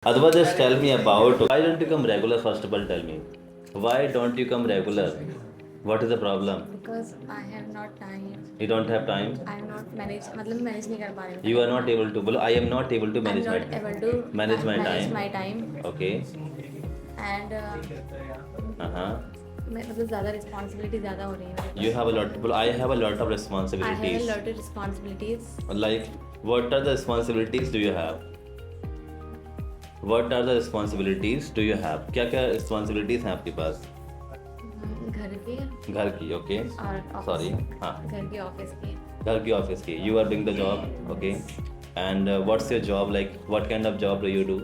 Otherwise, just tell me about why don't you come regular? First of all, tell me why don't you come regular? What is the problem? Because I have not time. You don't have time. I am not manage मतलब manage नहीं कर पा रही हूँ You are time not को. able to. बोलो I am not able to I am manage my not able to manage my manage time. my time Okay. and Uh-huh. मैं मतलब ज़्यादा responsibility ज़्यादा हो रही है मेरे You pass. have a lot. Well, I have a lot of I have a responsibilities. lot of responsibilities. Like, what are the responsibilities do you have? What are the responsibilities do you have? क्या क्या responsibilities हैं आपके पास? घर की घर की, okay. और office. Sorry, हाँ. घर की office की. घर की office की. You are doing the job, okay. And what's your job like? What kind of job do you do?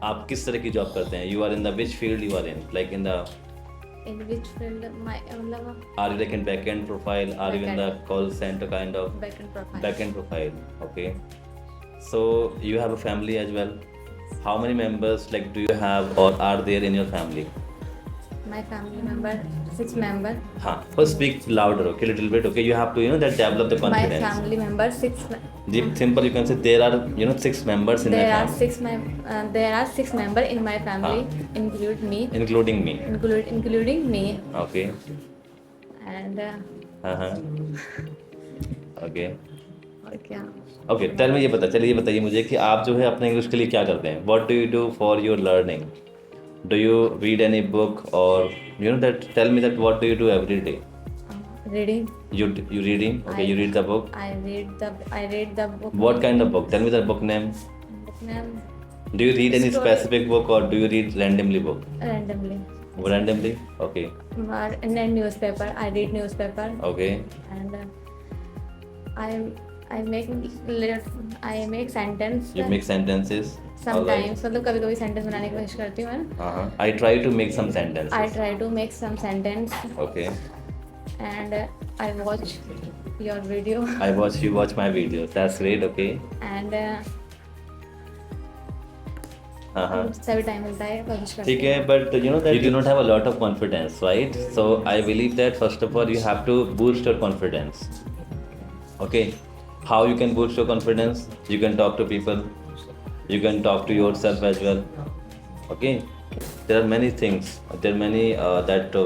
आप किस तरह की जॉब करते हैं? You are in the which field you are in? Like in the In which field my मतलब are you like in back-end profile? Are you in the call center kind of backend profile. back-end profile? Okay. So you have a family as well. How many members like do you have or are there in your family? My family member 6 member. हाँ, first speak louder, okay, little bit, okay. You have to that develop the My confidence. family member 6. Deep, simple. You can say there are 6 members in my There are family. there are 6 member in my family, include me, Including me. including me, Okay. and हाँ. Okay. और क्या? Okay. Tell me ये बताइए मुझे कि आप जो है अपने इंग्लिश के लिए क्या करते हैं? What do you do for your learning? Do you read any book or that? Tell me that what do you do every day? Reading. You reading? Okay. You read the book. I read the book. What kind of book? Tell me the book name. Book name Do you read any Story. specific book or do you read randomly book? randomly. Randomly? Okay. And then newspaper. I read newspaper, Okay. and I make sentence. You make sentences? Sometimes मतलब कभी कभी sentence बनाने की कोशिश करती हूँ मैं. I try to make some sentences. I try to make some sentence, Okay. and I watch your video, You watch my videos. That's great. Okay. and सभी टाइम मिलता है कोशिश करती ठीक है, हूँ. but that you do not have a lot of confidence, right? So I believe that first of all you have to boost your confidence. Okay. How you can boost your confidence? You can talk to people. You can talk to yourself as well. Okay. There are many things. There are many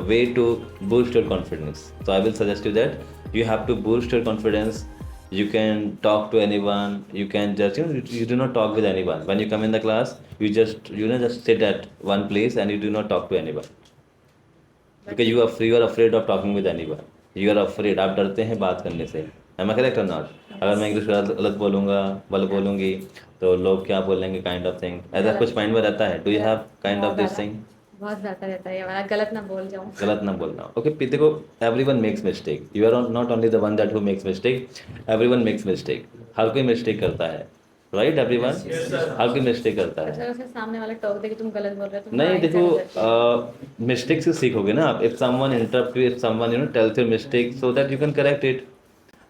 way to boost your confidence. So I will suggest you that you have to boost your confidence. You can talk to anyone. You can just you do not talk with anyone. When you come in the class, you just just sit at one place and you do not talk to anyone. Because you are afraid of talking with anyone. You are afraid. आप डरते हैं बात करने से. Am I correct or not? अगर मैं English गलत बोलूँगी तो लोग क्या बोलेंगे kind of thing. ऐसा कुछ माइंड में रहता है. Do you have kind of this thing? बहुत ज़्यादा रहता है ये वाला, गलत ना बोल जाऊँ. गलत ना बोलना. Okay, देखो, everyone makes mistake. You are not only the one that who makes mistake. Everyone makes mistake. हर कोई mistake करता है. Right, everyone? हर कोई mistake करता है. अच्छा वैसे सामने वाला टोक दे कि तुम गलत बोल रहे हो. नहीं देखो, मिस्टेक से सीखोगे ना आप. If someone interrupt you, if someone tells your mistake so that you can correct it.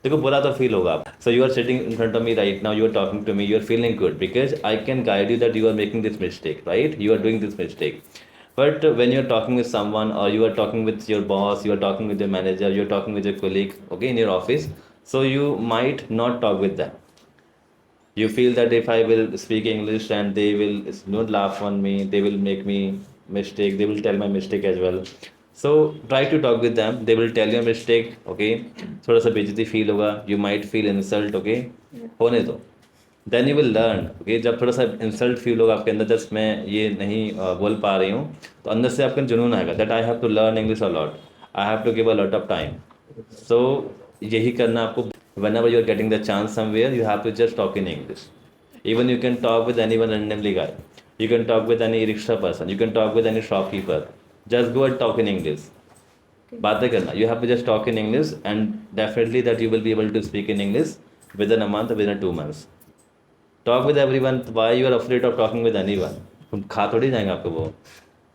देखो बुरा तो फील होगा. So you are sitting in front of me right now. You are talking to me. You are feeling good because I can guide you that you are making this mistake, right? You are doing this mistake. But when you are talking with someone or you are talking with your boss, you are talking with your manager, you are talking with your colleague, okay, in your office, so you might not talk with them. You feel that if I will speak English and they will not laugh on me, they will make me mistake, they will tell my mistake as well. So try to talk with them. They will tell your mistake, okay. थोड़ा सा बेइज्जती feel होगा. You might feel insult, okay. होने दो. Then you will learn, okay. जब थोड़ा सा insult feel होगा आपके अंदर, जस्ट मैं ये नहीं बोल पा रही हूँ, तो अंदर से आपका जुनून आएगा that I have to learn English a lot. I have to give a lot of time. So यही करना आपको. whenever you are getting the chance somewhere, you have to just talk in English. Even you can talk with anyone randomly guy. You can talk with any rickshaw person. You can talk with any shopkeeper. Just go and talk in English. बातें करना. You have to just talk in English and definitely that you will be able to speak in English within a month, within 2 months. Talk with everyone. Why you are afraid of talking with anyone? खा थोड़ी जाएंगे आपको वो.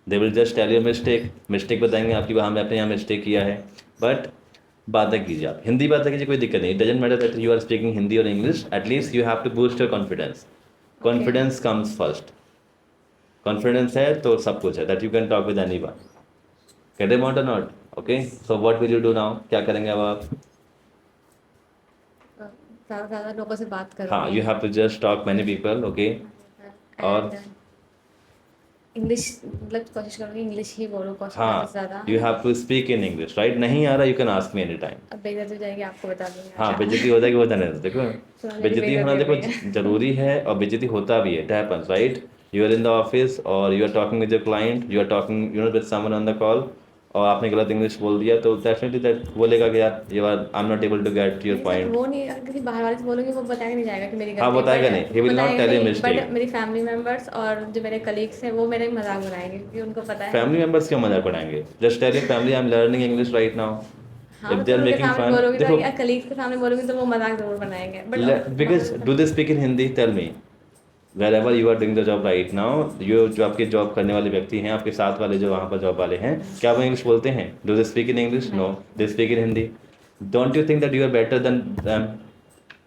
They will just tell you mistake बताएंगे आपकी, वहाँ मैं अपने यहाँ मिस्टेक किया है. बट बातें कीजिए आप. हिंदी बातें कीजिए, कोई दिक्कत नहीं. It doesn't matter that you are speaking Hindi or English. At least you have to boost your confidence. Confidence comes first. Confidence है तो सब कुछ है. That you can talk with anyone. Get it or not? Okay. So what will you do now? क्या करेंगे अब आप? ज़्यादा लोगों से बात करो. हाँ, you have to just talk many people, okay. और इंग्लिश मतलब कोशिश करूँगी इंग्लिश ही बोलूँ कोशिश हाँ, ज़्यादा। You have to speak in English, right? नहीं आ रहा, you can ask me any time. अब बेइज्जती हो जाएगी आपको बता दूँगी। हाँ, बेइज्जती हो जाएगी, वो जाने दो। देखो, तो मेरी बेइज्जती होना बेइज्जती देखो हो गई है। ज़रूरी है, और बेइज्जती होता भी है, it happens, right? You are in the office और you are talking with your client, you are talking with someone on the call, और आपने गलत इंग्लिश बोल दिया, तो डेफिनेटली दैट बोलेगा कि यार you are I am not able to get your नहीं, पॉइंट। वो नहीं, अगर किसी बाहर वाले से बोलूँगी वो बताया नहीं जाएगा कि मेरी हाँ, गलती बताएगा नहीं, he will not tell you but mistake। मेरी फैमिली मेंबर्स और जो मेरे कलीग्स हैं वो मेरा ही मजाक बनाएंगे क्योंकि उनको पता है। फैमिली मेंबर्स क्यों मजाक उड़ाएंगे? Just tell your family I am learning English right now. हाँ, इफ तो दे आर उनके मेकिंग सामने फन, बोलूँगी तो देखो, या कलीग्स के सामने बोलूँगी तो वो मजाक जरूर बनाएंगे but because do they speak in Hindi? Tell me, wherever you are doing the job right now, जो आपके जॉब करने वाले व्यक्ति हैं, आपके साथ वाले जो वहाँ पर जॉब वाले हैं, क्या वो इंग्लिश बोलते हैं? Do they speak in English? No, they speak in Hindi. Don't you think that you are better than them?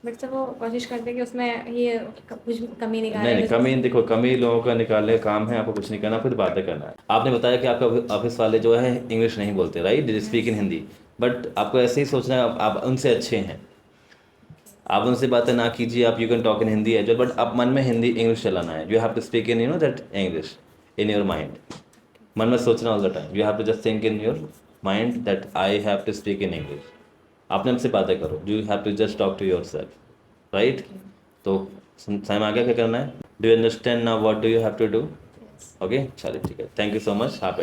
But सब वो कोशिश करते हैं कि उसमें ये कुछ भी कमी नहीं निकाले। नहीं, कमी देखो, कमी लोगों का निकालने का काम है, आपको कुछ नहीं करना, खुद बातें करना है। आपने बताया कि आपका ऑफिस वाले जो है इंग्लिश नहीं बोलते, right? They speak in Hindi, but आपको ऐसे ही सोचना है आप उनसे अच्छे हैं, आप उनसे बातें ना कीजिए, आप you can talk in Hindi as well, but आप मन में हिंदी इंग्लिश चलाना है। You have to speak in that English in your mind. मन में सोचना all the time, you have to just think in your mind that I have to speak in English. आपने हमसे बातें करो, you have to just talk to yourself, right? तो time आ गया, क्या करना है? Do you understand now what do you have to do? Okay, चलिए ठीक है, थैंक यू सो मच। हाँ,